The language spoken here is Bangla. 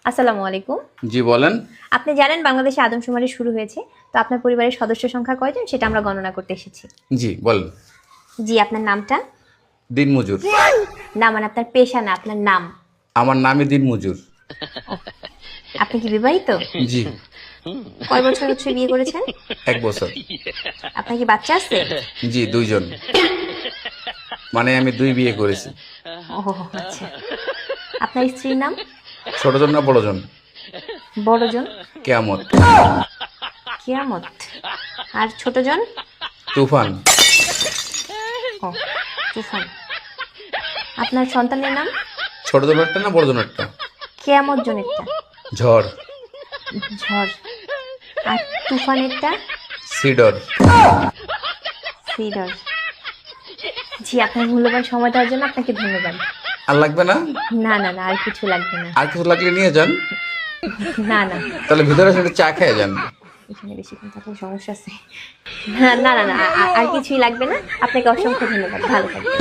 আসসালামু আলাইকুম। জি বলেন। আপনি জানেন বাংলাদেশে আদমশুমারি শুরু হয়েছে, তো আপনার পরিবারের সদস্য সংখ্যা কয়জন সেটা আমরা গণনা করতে এসেছি। জি বলেন। জি, আপনার নামটা? দিনমজুর। না, মানে আপনার পেশা না, আপনার নাম। আমার নামই দিনমজুর। আপনি কি বিবাহিত? জি। কয় বছর হচ্ছে বিয়ে করেছেন? 1 বছর। আপনার কি বাচ্চা আছে? জি 2 জন। মানে আমি 2 বিয়ে করেছি। ও আচ্ছা। আপনার স্ত্রীর নাম? ছোট জন না বড় জন? বড়জন? কেয়ামত। কিয়ামত। আর ছোটজন? তুফান। ও তুফান। আপনার সন্তানের নাম? ছোট জন একটা না বড় জন একটা? কেয়ামত জনেরটা? ঝড়। ঝড়। আর তুফানেরটা? সিডর। সিডর। জি, আপনার মূল্যবান সময় দেওয়ার জন্য আপনাকে ধন্যবাদ। আর লাগবে না? না না না, আর কিছু লাগবে না। আর কিছু লাগলে নিয়ে যান। না না, তাহলে ভিতরে এসে একটু চা খেয়ে যান। এখানে বেশিক্ষণ থাকলে সমস্যা আছে। না না না, আর কিছুই লাগবে না। আপনাকে অসংখ্য ধন্যবাদ, ভালো থাকবেন।